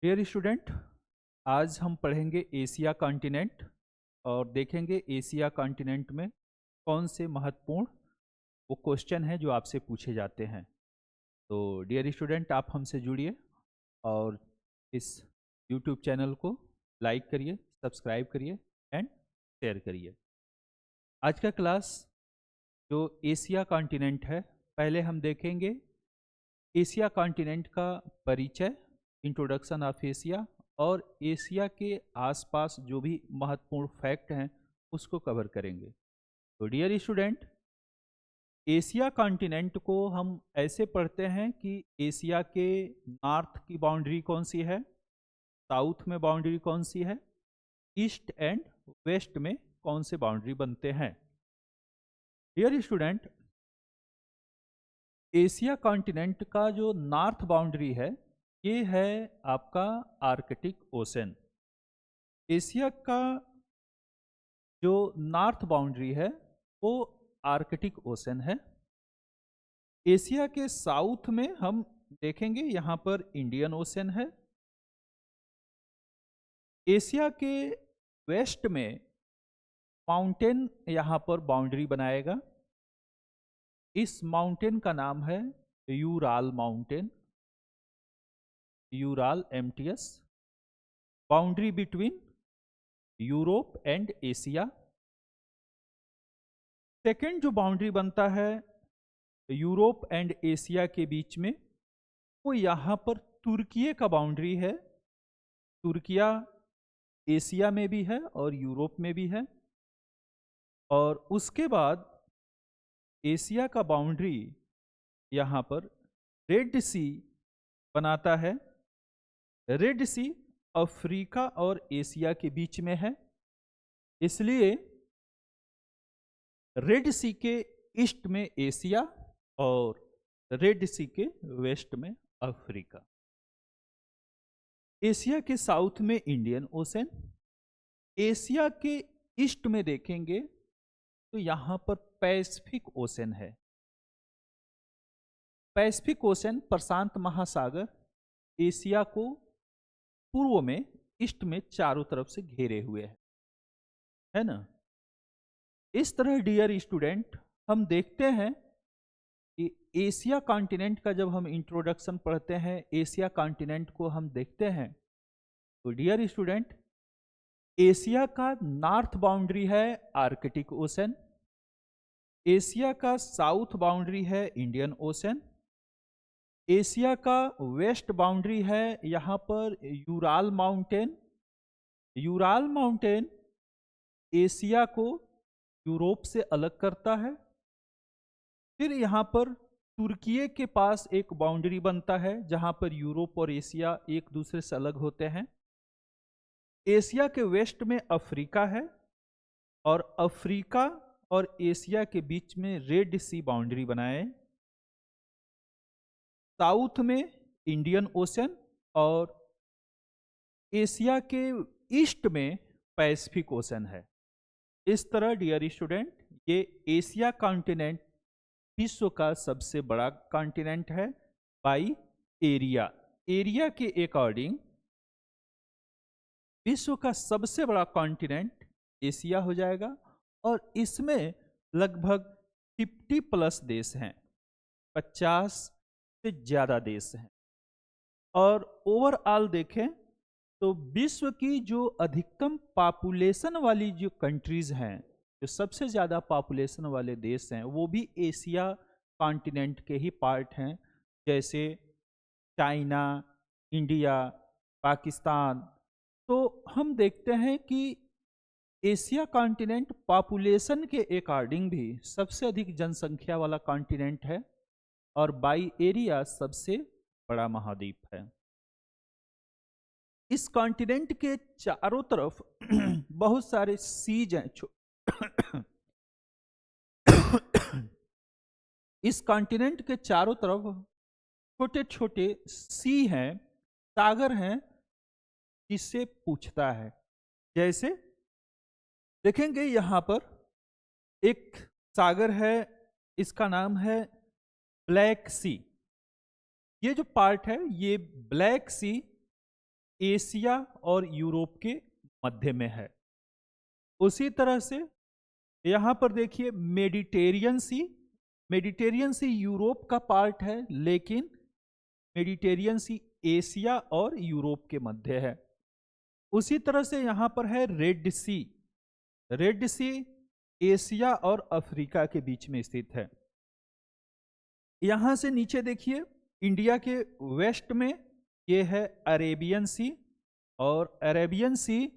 Dear student, आज हम पढ़ेंगे एशिया कॉन्टिनेंट और देखेंगे एशिया कॉन्टिनेंट में कौन से महत्वपूर्ण वो क्वेश्चन हैं जो आपसे पूछे जाते हैं। तो डियर स्टूडेंट, आप हमसे जुड़िए और इस यूट्यूब चैनल को लाइक करिए, सब्सक्राइब करिए एंड शेयर करिए। आज का क्लास जो एशिया कॉन्टिनेंट है, पहले हम देखेंगे एशिया कॉन्टिनेंट का परिचय, इंट्रोडक्शन ऑफ एशिया, और एशिया के आसपास जो भी महत्वपूर्ण फैक्ट हैं उसको कवर करेंगे। तो डियर स्टूडेंट, एशिया कॉन्टिनेंट को हम ऐसे पढ़ते हैं कि एशिया के नॉर्थ की बाउंड्री कौन सी है, साउथ में बाउंड्री कौन सी है, ईस्ट एंड वेस्ट में कौन से बाउंड्री बनते हैं। डियर स्टूडेंट, एशिया कॉन्टिनेंट का जो नॉर्थ बाउंड्री है ये है आपका आर्कटिक ओशन। एशिया का जो नॉर्थ बाउंड्री है वो आर्कटिक ओशन है। एशिया के साउथ में हम देखेंगे यहाँ पर इंडियन ओशन है। एशिया के वेस्ट में माउंटेन यहाँ पर बाउंड्री बनाएगा। इस माउंटेन का नाम है Ural mountain, Ural MTS, boundary between Europe and Asia. Second जो बाउंड्री बनता है यूरोप एंड एशिया के बीच में, वो यहाँ पर तुर्की का बाउंड्री है। तुर्किया एशिया में भी है और यूरोप में भी है। और उसके बाद एशिया का बाउंड्री यहाँ पर रेड सी बनाता है। रेड सी अफ्रीका और एशिया के बीच में है, इसलिए रेड सी के ईस्ट में एशिया और रेड सी के वेस्ट में अफ्रीका। एशिया के साउथ में इंडियन ओशन। एशिया के ईस्ट में देखेंगे तो यहां पर पैसिफिक ओशन है। पैसिफिक ओशन प्रशांत महासागर एशिया को पूर्व में, ईस्ट में चारों तरफ से घेरे हुए है ना। इस तरह डियर स्टूडेंट, हम देखते हैं कि एशिया कॉन्टिनेंट का जब हम इंट्रोडक्शन पढ़ते हैं, एशिया कॉन्टिनेंट को हम देखते हैं, तो डियर स्टूडेंट, एशिया का नॉर्थ बाउंड्री है आर्कटिक ओशन, एशिया का साउथ बाउंड्री है इंडियन ओशन, एशिया का वेस्ट बाउंड्री है यहाँ पर Ural mountain. Ural mountain Asia को यूरोप से अलग करता है। फिर यहाँ पर तुर्की के पास एक बाउंड्री बनता है जहाँ पर यूरोप और एशिया एक दूसरे से अलग होते हैं। एशिया के वेस्ट में अफ्रीका है और अफ्रीका और एशिया के बीच में रेड सी बाउंड्री बनाए। साउथ में इंडियन ओशन और एशिया के ईस्ट में पैसिफिक ओशन है। इस तरह डियर स्टूडेंट, ये एशिया कॉन्टिनेंट विश्व का सबसे बड़ा कॉन्टिनेंट है बाई एरिया। एरिया के अकॉर्डिंग विश्व का सबसे बड़ा कॉन्टिनेंट एशिया हो जाएगा और इसमें लगभग 50+ देश हैं, 50 से ज़्यादा देश हैं। और ओवरऑल देखें तो विश्व की जो अधिकतम पॉपुलेशन वाली जो कंट्रीज हैं, जो सबसे ज़्यादा पॉपुलेशन वाले देश हैं, वो भी एशिया कॉन्टिनेंट के ही पार्ट हैं, जैसे चाइना, इंडिया, पाकिस्तान। तो हम देखते हैं कि एशिया कॉन्टिनेंट पॉपुलेशन के अकॉर्डिंग भी सबसे अधिक जनसंख्या वाला कॉन्टिनेंट है और बाई एरिया सबसे बड़ा महाद्वीप है। इस कॉन्टिनेंट के चारों तरफ बहुत सारे सीज हैं। इस कॉन्टिनेंट के चारों तरफ छोटे छोटे सी हैं, सागर हैं, जिससे पूछता है। जैसे देखेंगे यहाँ पर एक सागर है, इसका नाम है ब्लैक सी। ये जो पार्ट है ये ब्लैक सी एशिया और यूरोप के मध्य में है। उसी तरह से यहां पर देखिए मेडिटेरियन सी, मेडिटेरियन सी यूरोप का पार्ट है, लेकिन मेडिटेरियन सी एशिया और यूरोप के मध्य है। उसी तरह से यहां पर है रेड सी, रेड सी एशिया और अफ्रीका के बीच में स्थित है। यहां से नीचे देखिए इंडिया के वेस्ट में ये है अरेबियन सी, और अरेबियन सी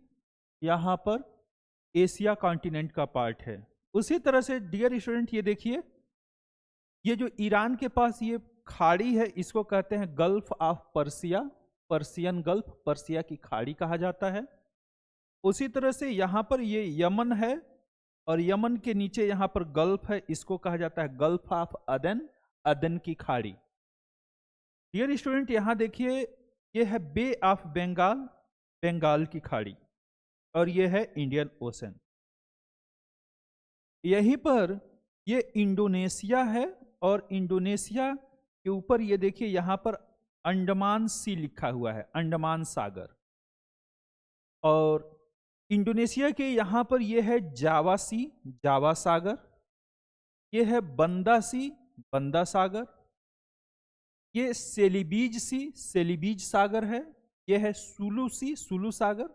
यहां पर एशिया कॉन्टिनेंट का पार्ट है। उसी तरह से डियर स्टूडेंट ये देखिए, ये जो ईरान के पास ये खाड़ी है इसको कहते हैं gulf of Persia, Persian gulf, Persia की खाड़ी कहा जाता है। उसी तरह से यहां पर ये यमन है, और यमन के नीचे यहां पर गल्फ है, इसको कहा जाता है गल्फ ऑफ अदन, अदन की खाड़ी। डियर स्टूडेंट यहां देखिए ये है बे ऑफ बंगाल, बंगाल की खाड़ी, और ये है इंडियन ओशन। यहीं पर ये इंडोनेशिया है, और इंडोनेशिया के ऊपर ये देखिए यहां पर अंडमान सी लिखा हुआ है, अंडमान सागर। और इंडोनेशिया के यहां पर ये है जावा सी, जावा सागर। ये है बंदा सी, बंदा सागर। ये सेलिबीज सी, सेलिबीज सागर है। ये है सुलू सी, सुलू सागर।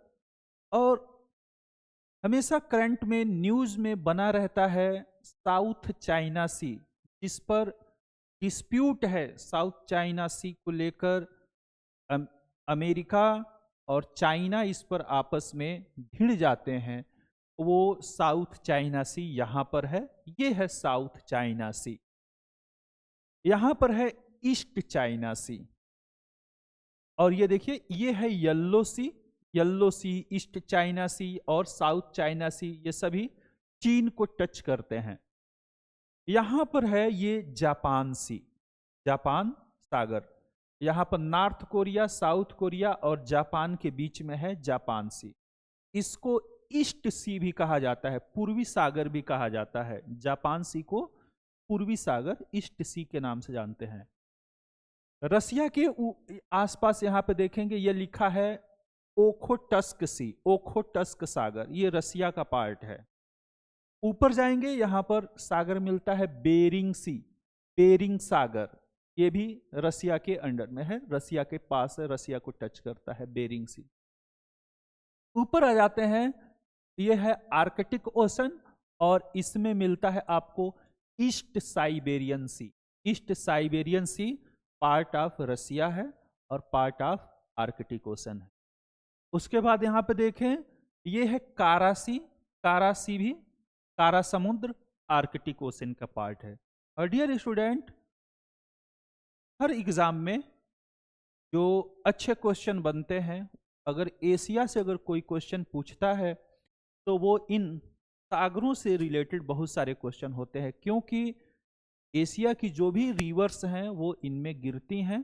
और हमेशा करंट में न्यूज में बना रहता है साउथ चाइना सी, जिस पर डिस्प्यूट है साउथ चाइना सी को लेकर। अमेरिका और चाइना इस पर आपस में भिड़ जाते हैं। वो साउथ चाइना सी यहां पर है, ये है साउथ चाइना सी। यहां पर है ईस्ट चाइना सी, और ये देखिए ये है येलो सी, येलो सी, ईस्ट चाइना सी और साउथ चाइना सी, ये सभी चीन को टच करते हैं। यहां पर है ये जापान सी, जापान सागर। यहां पर नॉर्थ कोरिया, साउथ कोरिया और जापान के बीच में है जापान सी। इसको ईस्ट सी भी कहा जाता है, पूर्वी सागर भी कहा जाता है। जापान सी को पूर्वी सागर, ईस्ट सी के नाम से जानते हैं। रसिया के आसपास यहां पे देखेंगे ये लिखा है ओखोटस्क सी, ओखोटस्क सागर, ये रसिया का पार्ट है। ऊपर जाएंगे यहां पर सागर मिलता है बेरिंग सी, बेरिंग सागर, ये भी रसिया के अंडर में है, रसिया के पास है, रसिया को टच करता है बेरिंग सी। ऊपर आ जाते हैं, ये है आर्कटिक ओशन, और इसमें मिलता है आपको East Siberian Sea, East Siberian Sea part of Russia है और पार्ट ऑफ आर्कटिक ओशन है। उसके बाद यहां पे देखें ये है कारासी, कारासी भी, कारा समुद्र आर्कटिक ओशन का पार्ट है। और डियर स्टूडेंट हर एग्जाम में जो अच्छे क्वेश्चन बनते हैं, अगर एशिया से अगर कोई क्वेश्चन पूछता है तो वो इन सागरों से रिलेटेड बहुत सारे क्वेश्चन होते हैं, क्योंकि एशिया की जो भी रिवर्स हैं वो इनमें गिरती हैं।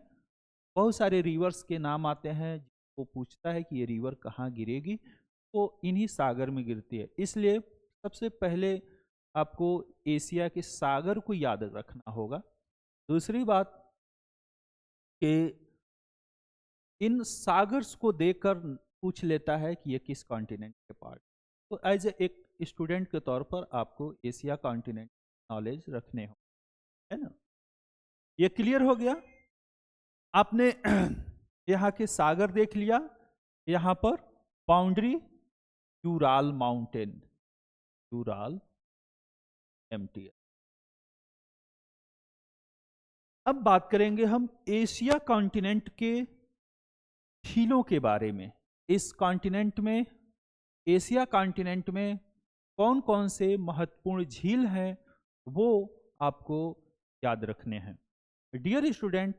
बहुत सारे रिवर्स के नाम आते हैं, वो पूछता है कि ये रिवर कहाँ गिरेगी, तो इन्हीं सागर में गिरती है। इसलिए सबसे पहले आपको एशिया के सागर को याद रखना होगा। दूसरी बात कि इन सागर्स को देखकर पूछ लेता है कि ये किस कॉन्टिनेंट के पार्ट। तो एज एक स्टूडेंट के तौर पर आपको एशिया कॉन्टिनेंट नॉलेज रखने हो, है ना। ये क्लियर हो गया। आपने यहाँ के सागर देख लिया। यहाँ पर boundary Ural mountain, Ural MTL. अब बात करेंगे हम एशिया कॉन्टिनेंट के झीलों के बारे में। इस कॉन्टिनेंट में, एशिया कॉन्टिनेंट में कौन कौन से महत्वपूर्ण झील हैं वो आपको याद रखने हैं। डियर स्टूडेंट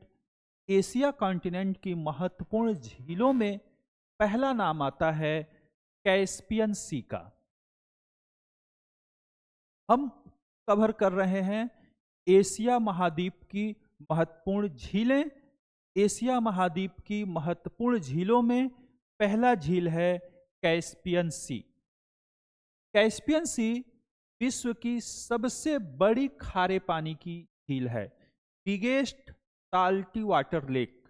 एशिया कॉन्टिनेंट की महत्वपूर्ण झीलों में पहला नाम आता है कैस्पियन सी का। हम कवर कर रहे हैं एशिया महाद्वीप की महत्वपूर्ण झीलें। एशिया महाद्वीप की महत्वपूर्ण झीलों में पहला झील है कैस्पियन सी। कैस्पियन सी विश्व की सबसे बड़ी खारे पानी की झील है, biggest salty water lake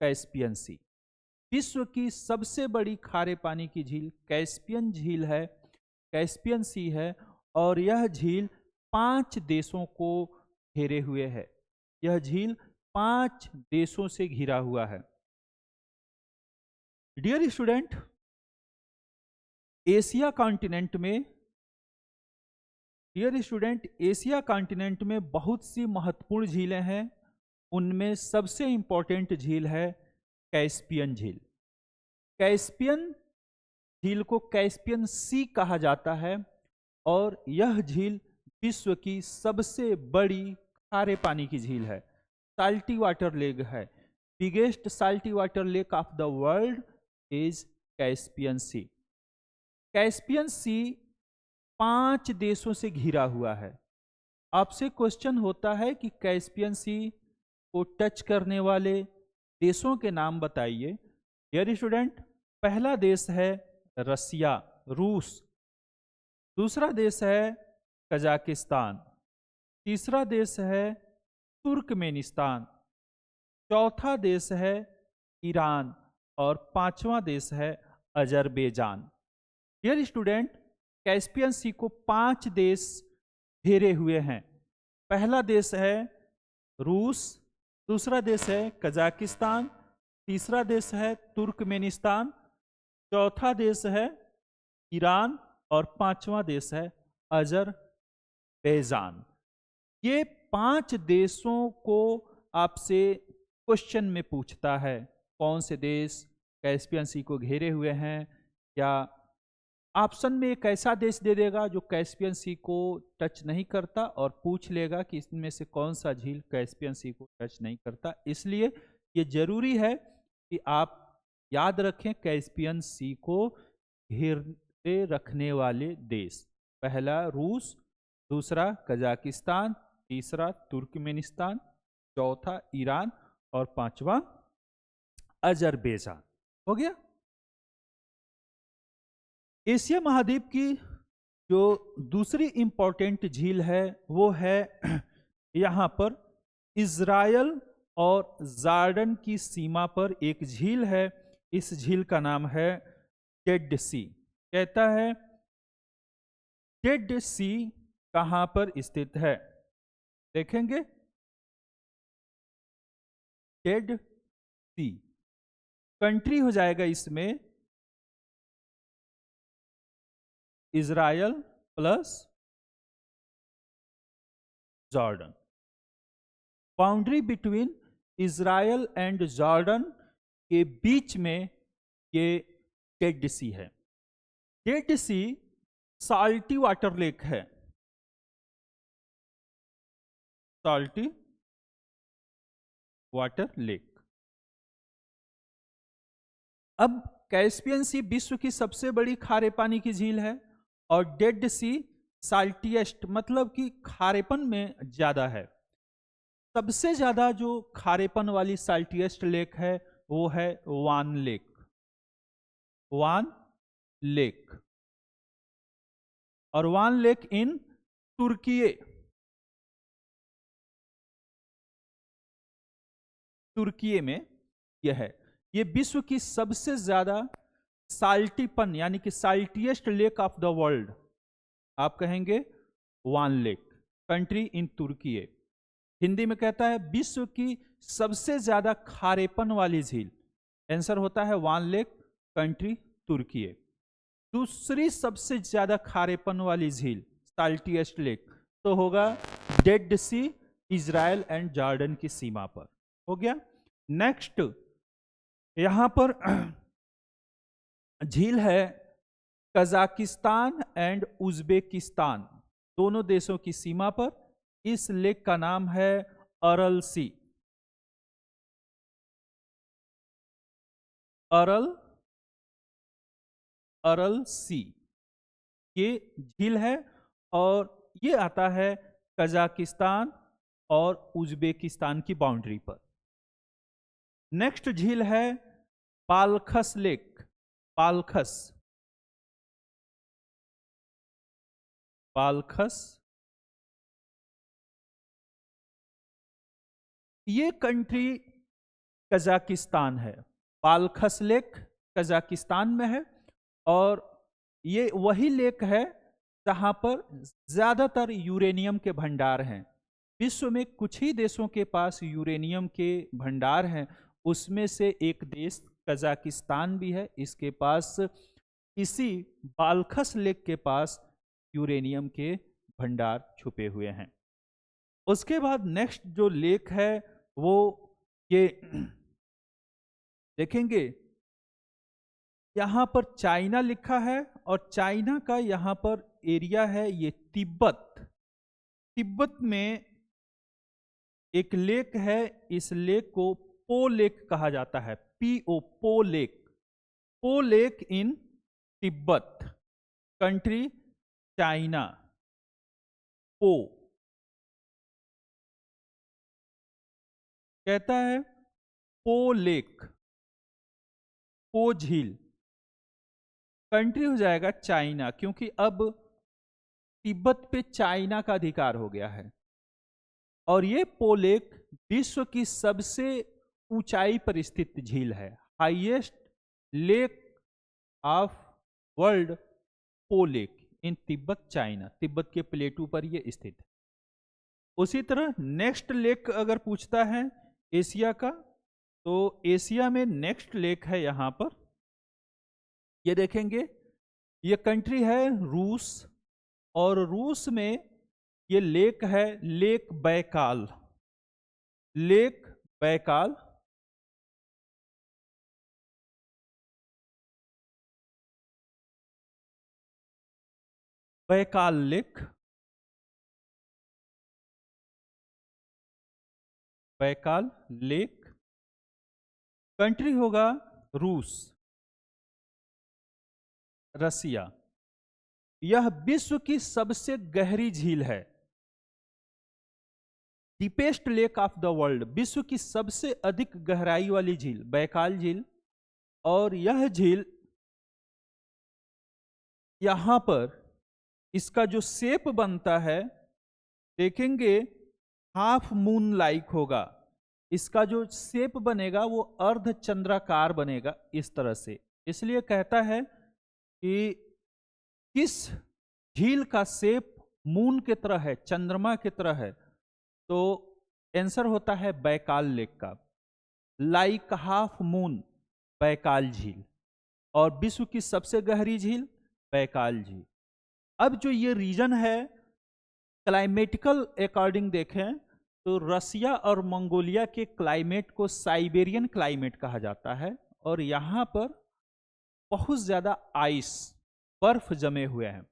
Caspian sea. विश्व की सबसे बड़ी खारे पानी की झील कैस्पियन झील है, कैस्पियन सी है, और यह झील 5 देशों को घेरे हुए है। यह झील 5 देशों से घिरा हुआ है। डियर स्टूडेंट, एशिया कॉन्टिनेंट में एशिया कॉन्टिनेंट में बहुत सी महत्वपूर्ण झीलें हैं। उनमें सबसे इंपॉर्टेंट झील है कैस्पियन झील। कैस्पियन झील को कैस्पियन सी कहा जाता है और यह झील विश्व की सबसे बड़ी खारे पानी की झील है, साल्टी वाटर लेक है। Biggest salty water lake of the world is Caspian sea. Caspian sea 5 देशों से घिरा हुआ है। आपसे क्वेश्चन होता है कि कैस्पियन सी को टच करने वाले देशों के नाम बताइए। डियर स्टूडेंट, पहला देश है रसिया, रूस। दूसरा देश है कजाकिस्तान। तीसरा देश है तुर्कमेनिस्तान। चौथा देश है ईरान और 5वां देश है अजरबैजान। डियर स्टूडेंट, कैस्पियन सी को 5 देश घेरे हुए हैं। पहला देश है रूस, दूसरा देश है कजाकिस्तान, तीसरा देश है तुर्कमेनिस्तान, चौथा देश है ईरान और 5वां देश है अजरबैजान। ये 5 देशों को आपसे क्वेश्चन में पूछता है, कौन से देश कैस्पियन सी को घेरे हुए हैं, या ऑप्शन में एक ऐसा देश दे देगा जो कैस्पियन सी को टच नहीं करता और पूछ लेगा कि इसमें से कौन सा झील कैस्पियन सी को टच नहीं करता। इसलिए ये जरूरी है कि आप याद रखें कैस्पियन सी को घेरे रखने वाले देश। पहला रूस, दूसरा कजाकिस्तान, तीसरा तुर्कमेनिस्तान, चौथा ईरान और 5वां अजरबैजान। हो गया। एशिया महाद्वीप की जो दूसरी इंपॉर्टेंट झील है वो है यहाँ पर इज़राइल और जॉर्डन की सीमा पर एक झील है। इस झील का नाम है डेड सी। कहता है डेड सी कहाँ पर स्थित है, देखेंगे। डेड सी कंट्री हो जाएगा इसमें Israel plus Jordan. Boundary between Israel and Jordan के बीच में ये डेड सी है। डेड सी साल्टी वाटर लेक है, साल्टी वाटर लेक। अब कैस्पियन सी विश्व की सबसे बड़ी खारे पानी की झील है और डेड सी साल्टीएस्ट, मतलब कि खारेपन में ज्यादा है। सबसे ज्यादा जो खारेपन वाली साल्टीएस्ट लेक है वो है वान लेक। वान लेक, और वान लेक इन तुर्की में यह है। ये विश्व की सबसे ज्यादा साल्टीपन यानी कि साल्टीएस्ट लेक ऑफ द वर्ल्ड आप कहेंगे वान लेक, कंट्री इन तुर्की। हिंदी में कहता है विश्व की सबसे ज्यादा खारेपन वाली झील। आंसर होता है वान लेक, कंट्री तुर्की। दूसरी सबसे ज्यादा खारेपन वाली झील साल्टीएस्ट लेक तो होगा Dead Sea, Israel and Jordan की सीमा पर। हो गया। नेक्स्ट यहां पर झील है कजाकिस्तान एंड उज्बेकिस्तान, दोनों देशों की सीमा पर। इस लेक का नाम है अरल सी। अरल सी ये झील है और ये आता है कजाकिस्तान और उज्बेकिस्तान की बाउंड्री पर। नेक्स्ट झील है बालखस लेक। बालखस ये कंट्री कजाकिस्तान है बालखस लेक कजाकिस्तान में है, और ये वही लेक है जहां पर ज्यादातर यूरेनियम के भंडार हैं। विश्व में कुछ ही देशों के पास यूरेनियम के भंडार हैं, उसमें से एक देश कजाकिस्तान भी है। इसके पास, इसी बालखस लेक के पास यूरेनियम के भंडार छुपे हुए हैं। उसके बाद नेक्स्ट जो लेक है वो ये देखेंगे, यहां पर चाइना लिखा है, और चाइना का यहां पर एरिया है ये तिब्बत। तिब्बत में एक लेक है, इस लेक को पो लेक कहा जाता है, पीओ, पो लेक। पो lake in Tibet, country China. पो कहता है पो लेक, पो झील, कंट्री हो जाएगा चाइना, क्योंकि अब तिब्बत पे चाइना का अधिकार हो गया है। और ये पो लेक विश्व की सबसे ऊंचाई पर स्थित झील है, हाईएस्ट लेक ऑफ वर्ल्ड, पो lake in Tibet China. Tibet के प्लेटू पर यह स्थित है। उसी तरह नेक्स्ट लेक अगर पूछता है एशिया का, तो एशिया में नेक्स्ट लेक है यहां पर, ये देखेंगे, ये कंट्री है रूस, और रूस में ये लेक है lake Baikal, lake Baikal. Baikal lake, Baikal lake, country होगा रूस, रसिया। यह विश्व की सबसे गहरी झील है, deepest lake of the world, विश्व की सबसे अधिक गहराई वाली झील बैकाल झील। और यह झील, यहां पर इसका जो शेप बनता है देखेंगे, हाफ मून लाइक होगा। इसका जो शेप बनेगा वो अर्धचंद्राकार बनेगा इस तरह से। इसलिए कहता है कि किस झील का शेप मून की तरह है, चंद्रमा की तरह है, तो आंसर होता है बैकाल लेक का, लाइक हाफ मून, बैकाल झील। और विश्व की सबसे गहरी झील बैकाल झील। अब जो ये रीजन है, क्लाइमेटिकल अकॉर्डिंग देखें तो रसिया और मंगोलिया के क्लाइमेट को साइबेरियन क्लाइमेट कहा जाता है, और यहाँ पर बहुत ज़्यादा आइस, बर्फ जमे हुए हैं।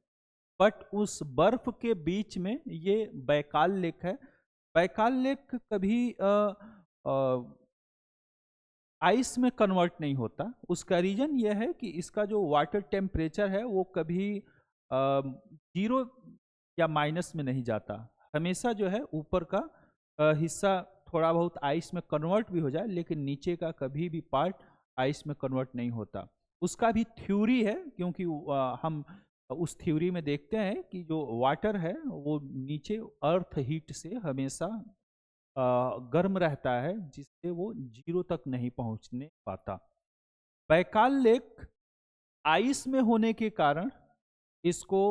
बट उस बर्फ के बीच में ये बैकाल लेक है। बैकाल लेक कभी आइस में कन्वर्ट नहीं होता। उसका रीजन यह है कि इसका जो वाटर टेम्परेचर है वो कभी 0 या माइनस में नहीं जाता। हमेशा जो है ऊपर का हिस्सा थोड़ा बहुत आइस में कन्वर्ट भी हो जाए, लेकिन नीचे का कभी भी पार्ट आइस में कन्वर्ट नहीं होता। उसका भी थ्योरी है, क्योंकि हम उस थ्योरी में देखते हैं कि जो वाटर है वो नीचे अर्थ हीट से हमेशा गर्म रहता है, जिससे वो 0 तक नहीं पहुंचने पाता। बैकाल लेक आइस में होने के कारण इसको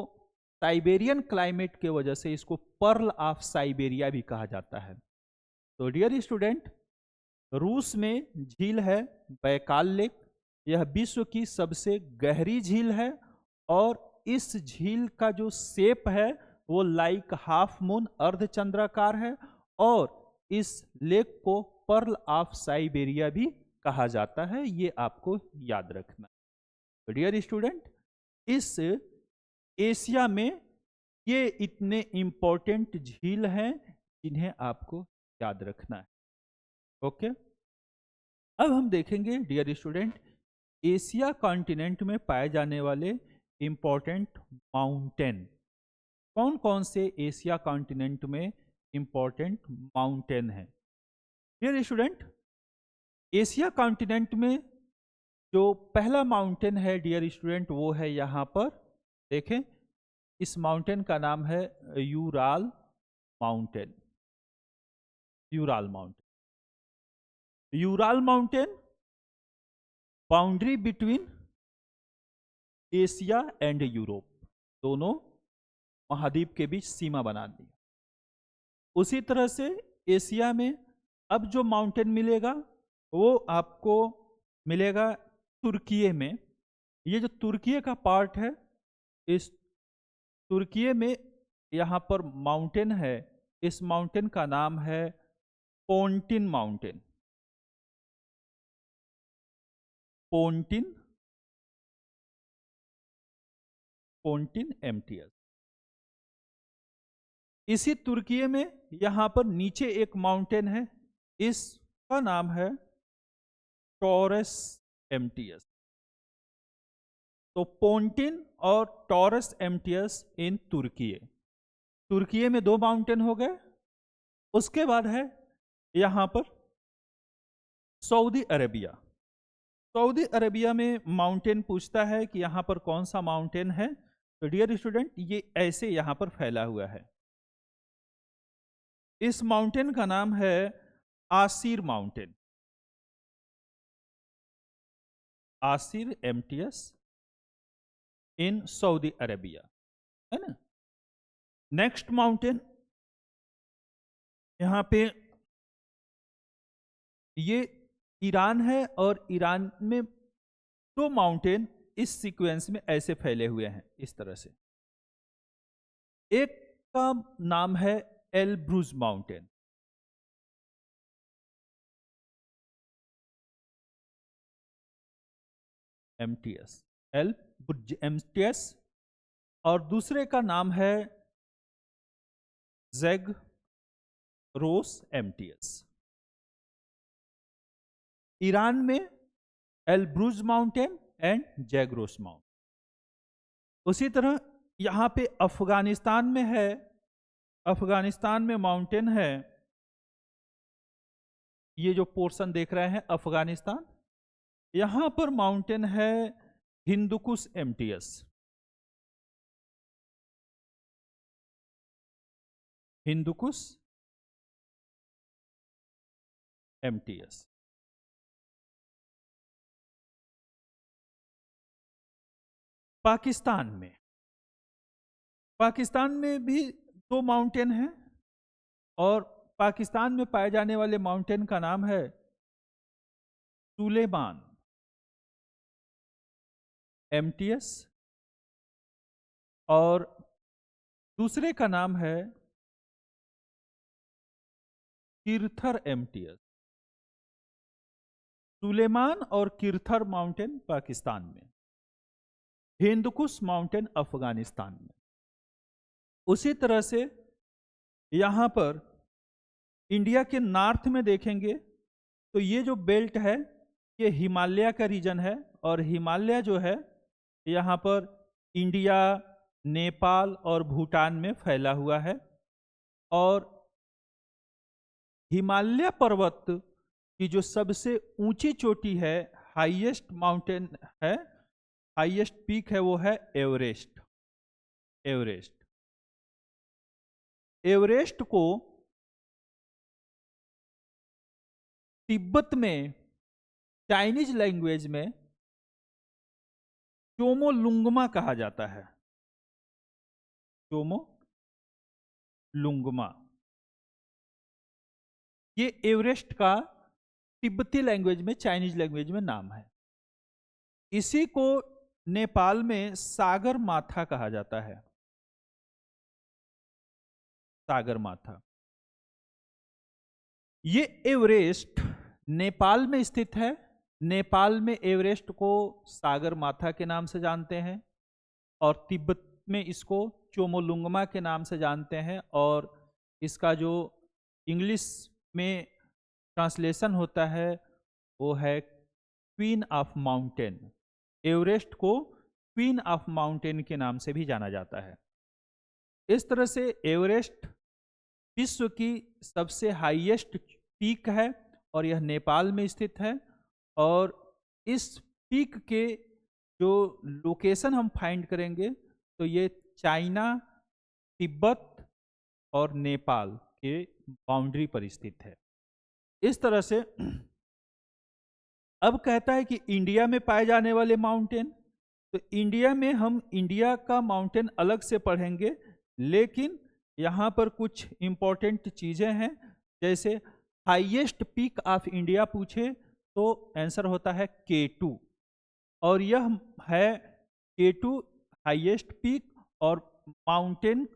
साइबेरियन क्लाइमेट के वजह से इसको पर्ल ऑफ साइबेरिया भी कहा जाता है। तो डियर स्टूडेंट, रूस में झील है बैकाल लेक। यह विश्व की सबसे गहरी झील है, और इस झील का जो शेप है वो लाइक हाफ मून, अर्धचंद्राकार है, और इस लेक को पर्ल ऑफ साइबेरिया भी कहा जाता है। ये आपको याद रखना। तो डियर स्टूडेंट, इस एशिया में ये इतने इंपॉर्टेंट झील हैं जिन्हें आपको याद रखना है। ओके, अब हम देखेंगे डियर स्टूडेंट, एशिया कॉन्टिनेंट में पाए जाने वाले इंपॉर्टेंट माउंटेन। कौन कौन से एशिया कॉन्टिनेंट में इंपॉर्टेंट माउंटेन है? डियर स्टूडेंट, एशिया कॉन्टिनेंट में जो पहला माउंटेन है डियर स्टूडेंट, वो है यहाँ पर देखें, इस माउंटेन का नाम है Ural mountain. Ural mountain, Ural mountain boundary between Asia and Europe, दोनों महाद्वीप के बीच सीमा बना दी। उसी तरह से एशिया में अब जो माउंटेन मिलेगा वो आपको मिलेगा तुर्की में। ये जो तुर्की का पार्ट है, इस तुर्की में यहाँ पर माउंटेन है, इस माउंटेन का नाम है पोंटिन माउंटेन। पोंटिन एमटीएस। इसी तुर्की में यहाँ पर नीचे एक माउंटेन है, इसका नाम है टॉरस एमटीएस। तो पोंटिन और टॉरस एमटीएस इन तुर्की में 2 माउंटेन हो गए। उसके बाद है यहाँ पर सऊदी अरेबिया। सऊदी अरेबिया में माउंटेन पूछता है कि यहाँ पर कौन सा माउंटेन है, तो डियर स्टूडेंट ये ऐसे यहाँ पर फैला हुआ है। इस माउंटेन का नाम है Asir mountain, Asir MTS in Saudi Arabia, है ना। नेक्स्ट माउंटेन यहाँ पे ये ईरान है, और ईरान में 2 माउंटेन इस सीक्वेंस में ऐसे फैले हुए हैं इस तरह से। एक का नाम है Elbrus mountain, MTS, Elbrus MTS, और दूसरे का नाम है ज़ैगरोस एमटीएस। ईरान में एलब्रूज माउंटेन एंड ज़ैगरोस माउंटेन। उसी तरह यहाँ पे अफगानिस्तान में है, अफगानिस्तान में माउंटेन है, ये जो पोर्शन देख रहे हैं अफगानिस्तान, यहाँ पर माउंटेन है हिंदुकुश एमटीएस, हिंदुकुश एमटीएस। पाकिस्तान में भी 2 माउंटेन हैं, और पाकिस्तान में पाए जाने वाले माउंटेन का नाम है सुलेमान एमटीएस, और दूसरे का नाम है किरथर एमटीएस। सुलेमान और किरथर माउंटेन पाकिस्तान में, हिंदुकुश माउंटेन अफगानिस्तान में। उसी तरह से यहाँ पर इंडिया के नॉर्थ में देखेंगे तो ये जो बेल्ट है ये हिमालय का रीजन है, और हिमालय जो है यहाँ पर इंडिया, नेपाल और भूटान में फैला हुआ है। और हिमालय पर्वत की जो सबसे ऊंची चोटी है, हाईएस्ट माउंटेन है, हाईएस्ट पीक है, वो है एवरेस्ट। एवरेस्ट को तिब्बत में चाइनीज लैंग्वेज में चोमोलुंगमा कहा जाता है, चोमोलुंगमा। ये एवरेस्ट का तिब्बती लैंग्वेज में, चाइनीज लैंग्वेज में नाम है। इसी को नेपाल में सागर माथा कहा जाता है, सागर माथा। ये एवरेस्ट नेपाल में स्थित है। नेपाल में एवरेस्ट को सागर माथा के नाम से जानते हैं, और तिब्बत में इसको चोमोलुंगमा के नाम से जानते हैं, और इसका जो इंग्लिश में ट्रांसलेशन होता है वो है क्वीन ऑफ माउंटेन। एवरेस्ट को क्वीन ऑफ माउंटेन के नाम से भी जाना जाता है। इस तरह से एवरेस्ट विश्व की सबसे हाईएस्ट पीक है, और यह नेपाल में स्थित है। और इस पीक के जो लोकेशन हम फाइंड करेंगे तो ये चाइना, तिब्बत और नेपाल के बाउंड्री पर स्थित है। इस तरह से अब कहता है कि इंडिया में पाए जाने वाले माउंटेन, तो इंडिया में हम इंडिया का माउंटेन अलग से पढ़ेंगे, लेकिन यहाँ पर कुछ इंपॉर्टेंट चीज़ें हैं। जैसे हाईएस्ट पीक ऑफ इंडिया पूछे तो आंसर होता है K2, और यह है K2 हाईएस्ट पीक, और माउंटेन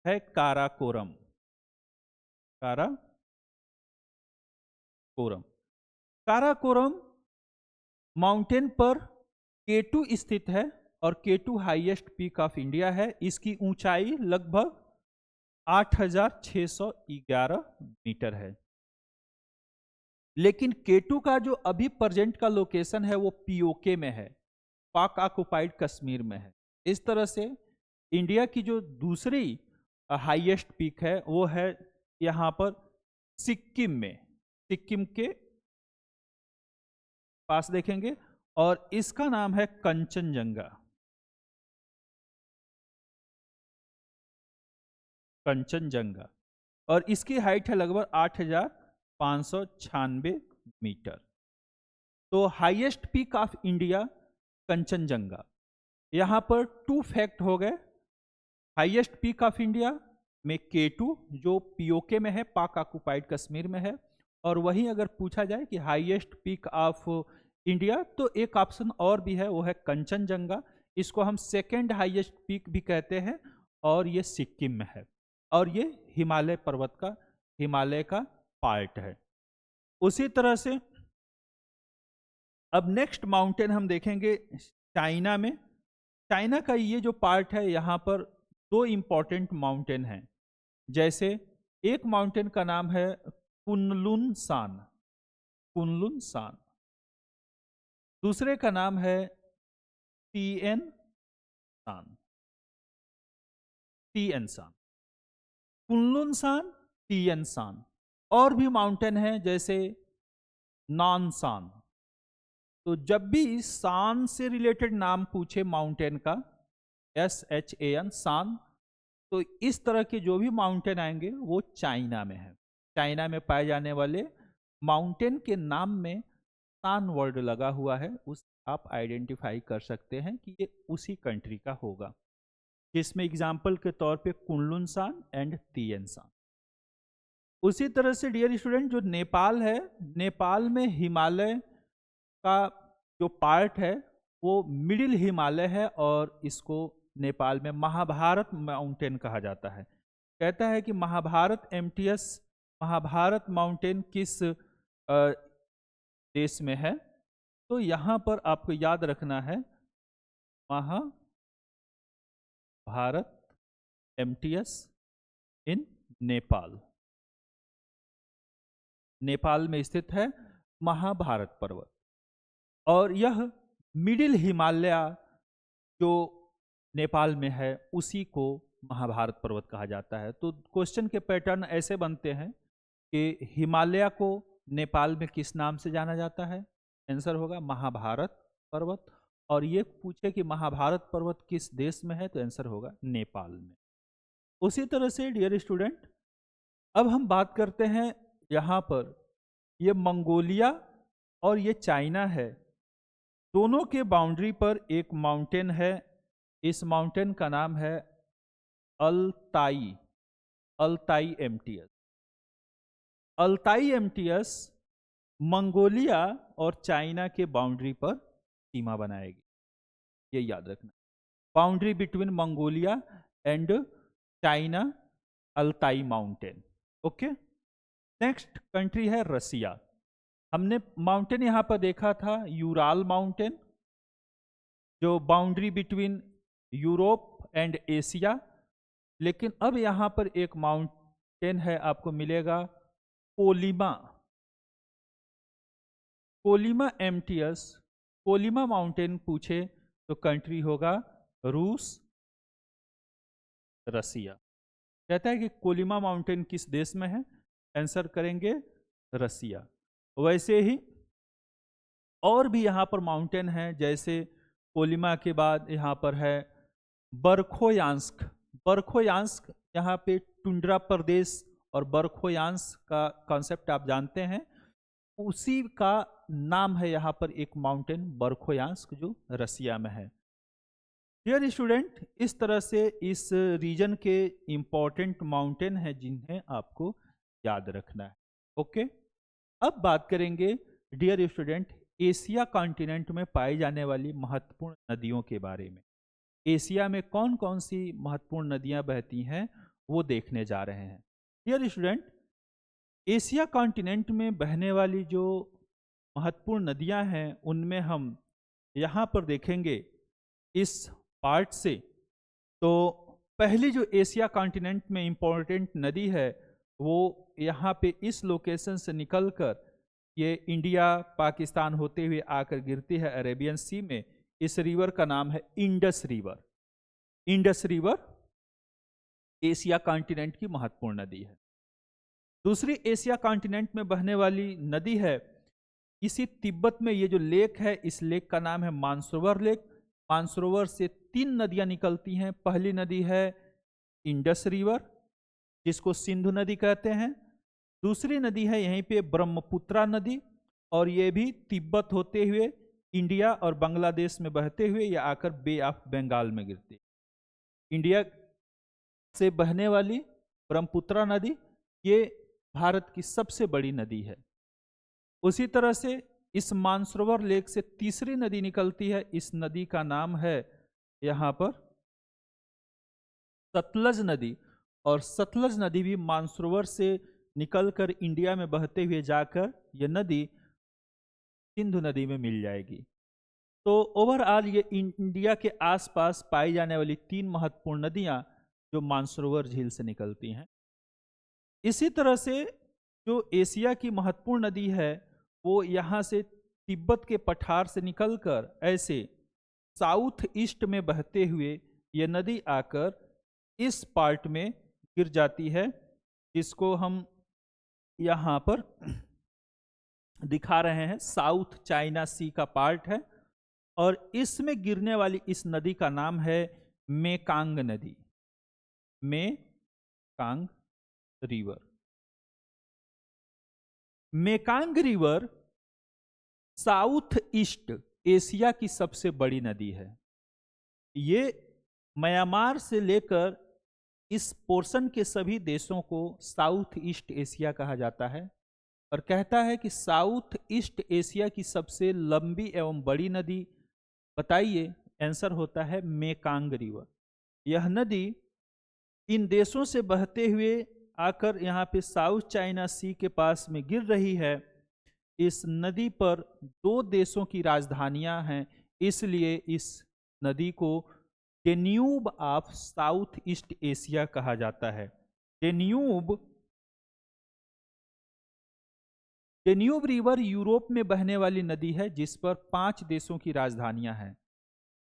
है काराकोरम। काराकोरम माउंटेन पर K2 स्थित है, और K2 highest peak of India है। इसकी ऊंचाई लगभग 8611 मीटर है। लेकिन K2 का जो अभी प्रेजेंट का लोकेशन है वो POK में है, पाक ऑक्युपाइड कश्मीर में है। इस तरह से इंडिया की जो दूसरी हाईएस्ट पीक है वो है यहाँ पर सिक्किम में, सिक्किम के पास देखेंगे, और इसका नाम है कंचनजंगा। कंचनजंगा, और इसकी हाइट है लगभग 8596 मीटर। तो highest peak of India Kanchenjunga. यहां पर 2 फैक्ट हो गए। हाईएस्ट पीक ऑफ इंडिया में K2 जो POK में है, पाक ऑक्युपाइड कश्मीर में है। और वहीं अगर पूछा जाए कि हाईएस्ट पीक ऑफ इंडिया, तो एक ऑप्शन और भी है, वो है कंचनजंगा। इसको हम सेकेंड हाईएस्ट पीक भी कहते हैं, और ये सिक्किम में है, और ये हिमालय पर्वत का, हिमालय का पार्ट है। उसी तरह से अब नेक्स्ट माउंटेन हम देखेंगे चाइना में। चाइना का ये जो पार्ट है, यहाँ पर 2 इंपॉर्टेंट माउंटेन हैं। जैसे एक माउंटेन का नाम है कुनलुन सान, कुनलुन सान। दूसरे का नाम है टिएन सान, टिएन सान, कुनलुन सान, टिएन सान। और भी माउंटेन हैं जैसे नानसान। तो जब भी सान से रिलेटेड नाम पूछे माउंटेन का, SHAN सान, तो इस तरह के जो भी माउंटेन आएंगे वो चाइना में है। चाइना में पाए जाने वाले माउंटेन के नाम में सान वर्ड लगा हुआ है, उस आप आइडेंटिफाई कर सकते हैं कि ये उसी कंट्री का होगा। जिसमें एग्जाम्पल के तौर पे कुनलुन सान एंड टिएन सान। उसी तरह से डियर स्टूडेंट, जो नेपाल है, नेपाल में हिमालय का जो पार्ट है वो मिडिल हिमालय है, और इसको नेपाल में महाभारत माउंटेन कहा जाता है। कहता है कि महाभारत MTS, महाभारत माउंटेन किस देश में है, तो यहाँ पर आपको याद रखना है महाभारत MTS इन नेपाल। नेपाल में स्थित है महाभारत पर्वत, और यह मिडिल हिमालय जो नेपाल में है उसी को महाभारत पर्वत कहा जाता है। तो क्वेश्चन के पैटर्न ऐसे बनते हैं कि हिमालय को नेपाल में किस नाम से जाना जाता है, आंसर होगा महाभारत पर्वत। और ये पूछे कि महाभारत पर्वत किस देश में है, तो आंसर होगा नेपाल में। उसी तरह से डियर स्टूडेंट, अब हम बात करते हैं यहाँ पर, ये मंगोलिया और ये चाइना है, दोनों के बाउंड्री पर एक माउंटेन है। इस माउंटेन का नाम है Altai, Altai MTS। Altai MTS Mongolia और चाइना के बाउंड्री पर सीमा बनाएगी, ये याद रखना। Boundary between Mongolia and China, Altai mountain. Okay. Next country है रसिया। हमने माउंटेन यहां पर देखा था यूराल माउंटेन, जो boundary between Europe and Asia. लेकिन अब यहां पर एक माउंटेन है, आपको मिलेगा Kolyma, Kolyma MTS। Kolyma mountain पूछे तो कंट्री होगा रूस, रसिया। कहता है कि कोलिमा माउंटेन किस देश में है, आंसर करेंगे रसिया। वैसे ही और भी यहाँ पर माउंटेन है, जैसे कोलिमा के बाद यहाँ पर है बरखोयांस्क। बरखोयांस्क यहाँ पे टुंड्रा प्रदेश और बरखोयांस्क का कॉन्सेप्ट आप जानते हैं। उसी का नाम है यहाँ पर एक माउंटेन बर्खोयांस्क जो रसिया में है। डियर स्टूडेंट, इस तरह से इस रीजन के इंपॉर्टेंट माउंटेन हैं जिन्हें आपको याद रखना है। ओके, अब बात करेंगे डियर स्टूडेंट एशिया कॉन्टिनेंट में पाई जाने वाली महत्वपूर्ण नदियों के बारे में। एशिया में कौन कौन सी महत्वपूर्ण नदियां बहती हैं वो देखने जा रहे हैं। डियर स्टूडेंट, एशिया कॉन्टिनेंट में बहने वाली जो महत्वपूर्ण नदियां हैं उनमें हम यहाँ पर देखेंगे इस पार्ट से। तो पहली जो एशिया कॉन्टिनेंट में इंपॉर्टेंट नदी है वो यहाँ पे इस लोकेशन से निकलकर ये इंडिया पाकिस्तान होते हुए आकर गिरती है अरेबियन सी में। इस रिवर का नाम है Indus river. Indus river Asia continent की महत्वपूर्ण नदी है। दूसरी एशिया कॉन्टिनेंट में बहने वाली नदी है इसी तिब्बत में, ये जो लेक है इस लेक का नाम है मानसरोवर लेक। मानसरोवर से 3 नदियां निकलती हैं। पहली नदी है इंडस रिवर जिसको सिंधु नदी कहते हैं। दूसरी नदी है यहीं पे ब्रह्मपुत्रा नदी, और ये भी तिब्बत होते हुए इंडिया और बांग्लादेश में बहते हुए ये आकर बे ऑफ बंगाल में गिरती है। इंडिया से बहने वाली ब्रह्मपुत्रा नदी ये भारत की सबसे बड़ी नदी है। उसी तरह से इस मानसरोवर लेक से तीसरी नदी निकलती है। इस नदी का नाम है यहाँ पर सतलज नदी, और सतलज नदी भी मानसरोवर से निकलकर इंडिया में बहते हुए जाकर यह नदी सिंधु नदी में मिल जाएगी। तो ओवरऑल ये इंडिया के आसपास पाई जाने वाली 3 महत्वपूर्ण नदियां जो मानसरोवर झील से निकलती हैं। इसी तरह से जो एशिया की महत्वपूर्ण नदी है वो यहाँ से तिब्बत के पठार से निकलकर ऐसे साउथ ईस्ट में बहते हुए ये नदी आकर इस पार्ट में गिर जाती है जिसको हम यहाँ पर दिखा रहे हैं। साउथ चाइना सी का पार्ट है और इसमें गिरने वाली इस नदी का नाम है मेकांग नदी, Mekong river. Mekong river south east Asia की सबसे बड़ी नदी है। ये म्यांमार से लेकर इस पोर्शन के सभी देशों को साउथ ईस्ट एशिया कहा जाता है और कहता है कि साउथ ईस्ट एशिया की सबसे लंबी एवं बड़ी नदी बताइए। आंसर होता है मेकांग रिवर। यह नदी इन देशों से बहते हुए आकर यहाँ पे साउथ चाइना सी के पास में गिर रही है। इस नदी पर 2 देशों की राजधानियां हैं, इसलिए इस नदी को Danube of south east Asia कहा जाता है। डेन्यूब रिवर यूरोप में बहने वाली नदी है जिस पर 5 देशों की राजधानियां हैं।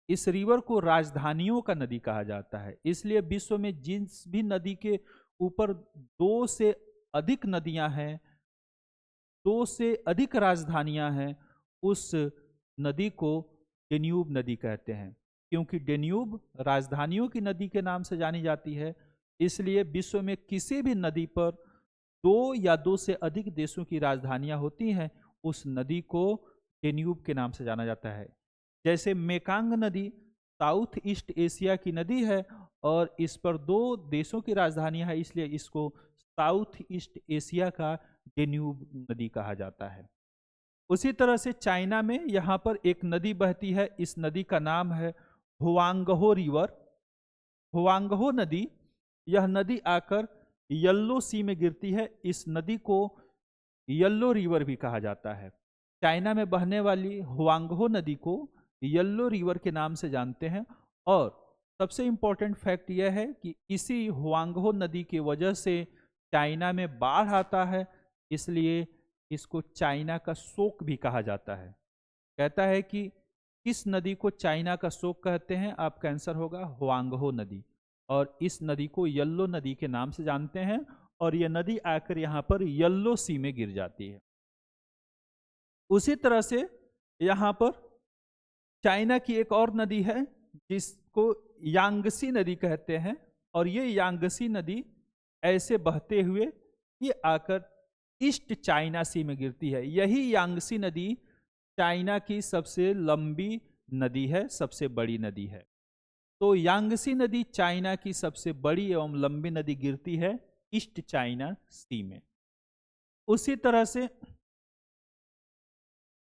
इस रिवर को राजधानियों का नदी कहा जाता है, इसलिए विश्व में जिस भी नदी के ऊपर 2 से अधिक नदियां हैं, 2 से अधिक राजधानियां हैं, उस नदी को डेन्यूब नदी कहते हैं। क्योंकि डेन्यूब राजधानियों की नदी के नाम से जानी जाती है, इसलिए विश्व में किसी भी नदी पर 2 या 2 से अधिक देशों की राजधानियां होती हैं, उस नदी को डेन्यूब के नाम से जाना जाता है। जैसे मेकांग नदी साउथ ईस्ट एशिया की नदी है और इस पर 2 देशों की राजधानियां है, इसलिए इसको साउथ ईस्ट एशिया का डेन्यूब नदी कहा जाता है। उसी तरह से चाइना में यहाँ पर एक नदी बहती है, इस नदी का नाम है हुआंगहो रिवर। हुआंगहो नदी, यह नदी आकर येल्लो सी में गिरती है। इस नदी को येल्लो रिवर भी कहा जाता है। चाइना में बहने वाली हुआंगहो नदी को येल्लो रिवर के नाम से जानते हैं। और सबसे इंपॉर्टेंट फैक्ट यह है कि इसी हुआंगहो नदी की वजह से चाइना में बाढ़ आता है, इसलिए इसको चाइना का शोक भी कहा जाता है। कहता है कि किस नदी को चाइना का शोक कहते हैं, आपका आंसर होगा हुआंगहो नदी। और इस नदी को येल्लो नदी के नाम से जानते हैं और यह नदी आकर यहाँ पर येल्लो सी में गिर जाती है। उसी तरह से यहाँ पर चाइना की एक और नदी है जिसको यांगसी नदी कहते हैं और ये यांगसी नदी ऐसे बहते हुए ये आकर ईस्ट चाइना सी में गिरती है। यही यांगसी नदी चाइना की सबसे लंबी नदी है, सबसे बड़ी नदी है। तो यांगसी नदी चाइना की सबसे बड़ी एवं लंबी नदी गिरती है ईस्ट चाइना सी में। उसी तरह से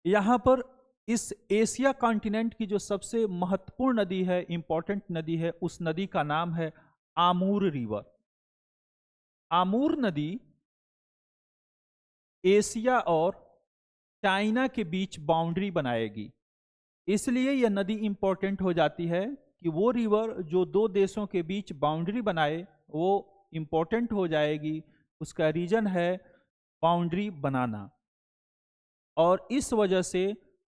यहां पर इस एशिया कॉन्टिनेंट की जो सबसे महत्वपूर्ण नदी है, इंपॉर्टेंट नदी है, उस नदी का नाम है आमूर रिवर। आमूर नदी एशिया और चाइना के बीच बाउंड्री बनाएगी। इसलिए यह नदी इंपॉर्टेंट हो जाती है कि वो रिवर जो दो देशों के बीच बाउंड्री बनाए वो इंपॉर्टेंट हो जाएगी। उसका रीजन है बाउंड्री बनाना, और इस वजह से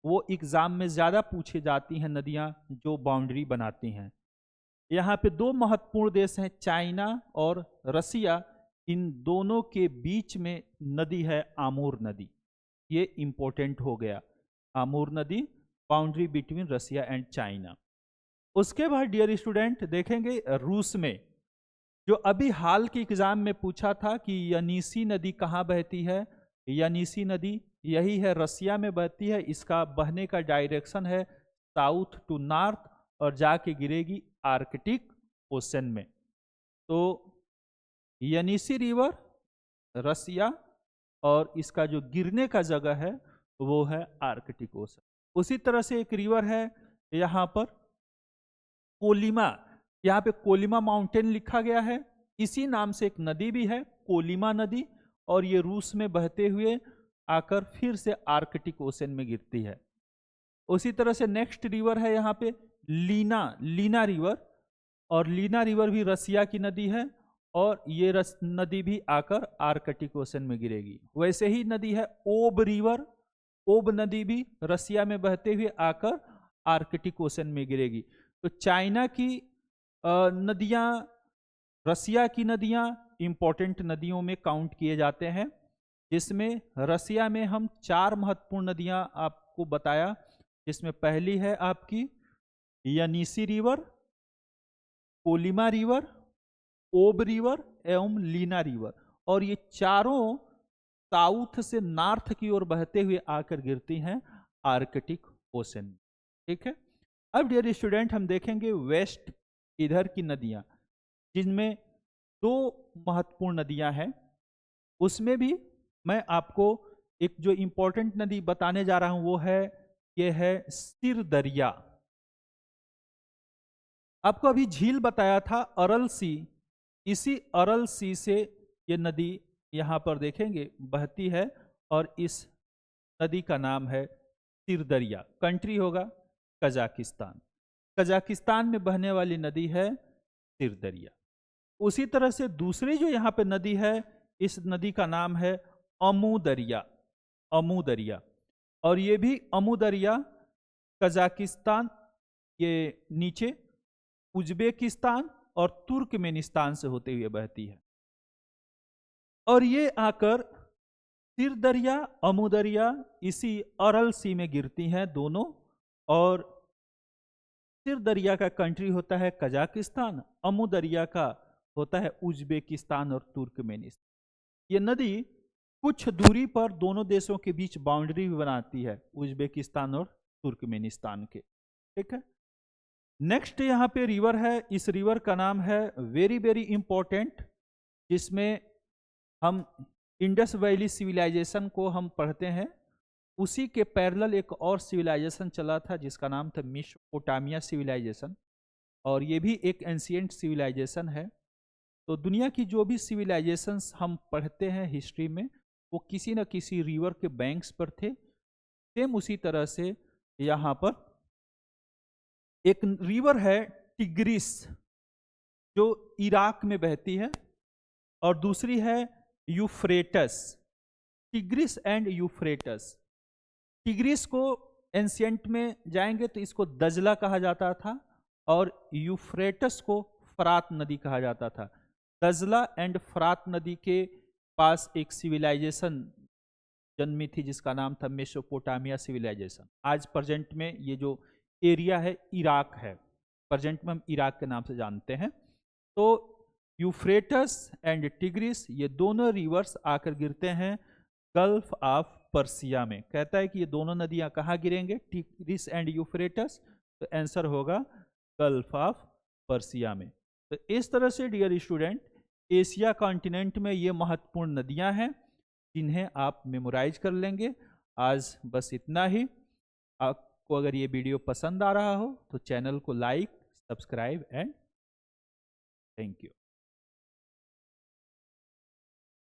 वो एग्जाम में ज्यादा पूछी जाती हैं नदियां जो बाउंड्री बनाती हैं। यहाँ पे दो महत्वपूर्ण देश हैं, चाइना और रसिया। इन दोनों के बीच में नदी है आमूर नदी। ये इंपॉर्टेंट हो गया, आमूर नदी, boundary between Russia and China. उसके बाद डियर स्टूडेंट देखेंगे रूस में, जो अभी हाल के एग्जाम में पूछा था कि यनीसी नदी कहाँ बहती है। यनीसी नदी यही है, रसिया में बहती है। इसका बहने का डायरेक्शन है साउथ टू नॉर्थ और जाके गिरेगी आर्कटिक ओशन में। तो यनीसी रिवर रसिया, और इसका जो गिरने का जगह है वो है आर्कटिक ओशन। उसी तरह से एक रिवर है यहाँ पर कोलिमा। यहाँ पे कोलिमा माउंटेन लिखा गया है। इसी नाम से एक नदी भी है कोलिमा नदी, और ये रूस में बहते हुए आकर फिर से आर्कटिक ओशन में गिरती है। उसी तरह से नेक्स्ट रिवर है यहाँ पे लीना रिवर, और लीना रिवर भी रसिया की नदी है, और ये नदी भी आकर आर्कटिक ओशन में गिरेगी। वैसे ही नदी है ओब रिवर, ओब नदी भी रसिया में बहते हुए आकर आर्कटिक ओशन में गिरेगी। तो चाइना की नदियां, रसिया की नदियां इंपॉर्टेंट नदियों में काउंट किए जाते हैं, जिसमें रसिया में हम 4 महत्वपूर्ण नदियां आपको बताया, जिसमें पहली है आपकी यनीसी रिवर, कोलिमा रिवर, ओब रिवर एवं लीना रिवर, और ये चारों साउथ से नॉर्थ की ओर बहते हुए आकर गिरती हैं आर्कटिक ओशन में। ठीक है। अब डियर स्टूडेंट हम देखेंगे वेस्ट इधर की नदियां, जिनमें 2 महत्वपूर्ण नदियां हैं। उसमें भी मैं आपको एक जो इंपॉर्टेंट नदी बताने जा रहा हूं वो है, ये है सिर दरिया। आपको अभी झील बताया था अरल सी, इसी अरल सी से ये नदी यहाँ पर देखेंगे बहती है, और इस नदी का नाम है सिर दरिया। कंट्री होगा कजाकिस्तान। कजाकिस्तान में बहने वाली नदी है सिर दरिया। उसी तरह से दूसरी जो यहाँ पे नदी है, इस नदी का नाम है अमू दरिया। अमू दरिया, और ये भी अमू दरिया कजाकिस्तान के नीचे उज्बेकिस्तान और तुर्कमेनिस्तान से होते हुए बहती है, और ये आकर सिर दरिया, अमू दरिया इसी अरल सी में गिरती हैं दोनों। और सिर दरिया का कंट्री होता है कजाकिस्तान, अमू दरिया का होता है उज्बेकिस्तान और तुर्कमेनिस्तान। ये नदी कुछ दूरी पर दोनों देशों के बीच बाउंड्री भी बनाती है, उज्बेकिस्तान और तुर्कमेनिस्तान के। ठीक है। नेक्स्ट यहाँ पे रिवर है, इस रिवर का नाम है वेरी वेरी इंपॉर्टेंट, जिसमें हम इंडस वैली सिविलाइजेशन को हम पढ़ते हैं। उसी के पैरेलल एक और सिविलाइजेशन चला था जिसका नाम था मेसोपोटामिया सिविलाइजेशन, और ये भी एक एंशिएंट सिविलाइजेशन है। तो दुनिया की जो भी सिविलाइजेशंस हम पढ़ते हैं हिस्ट्री में, वो किसी न किसी रिवर के बैंक्स पर थे। सेम उसी तरह से यहाँ पर एक रिवर है टिग्रिस, जो इराक में बहती है, और दूसरी है Euphrates. Tigris and Euphrates. Tigris को एंशिएंट में जाएंगे तो इसको दजला कहा जाता था, और यूफ्रेटस को फरात नदी कहा जाता था। दजला एंड फरात नदी के पास एक सिविलाइजेशन जन्मी थी जिसका नाम था मेसोपोटामिया सिविलाइजेशन। आज प्रेजेंट में ये जो एरिया है इराक है, प्रेजेंट में हम इराक के नाम से जानते हैं। तो यूफ्रेटस एंड टिग्रिस ये दोनों रिवर्स आकर गिरते हैं गल्फ ऑफ पर्सिया में। कहता है कि ये दोनों नदियां कहाँ गिरेंगे, टिग्रिस एंड यूफ्रेटस, तो आंसर होगा गल्फ ऑफ पर्सिया में। तो इस तरह से डियर स्टूडेंट एशिया कॉन्टिनेंट में ये महत्वपूर्ण नदियां हैं जिन्हें आप मेमोराइज कर लेंगे। आज बस इतना ही। आपको अगर ये वीडियो पसंद आ रहा हो तो चैनल को like, subscribe and thank you.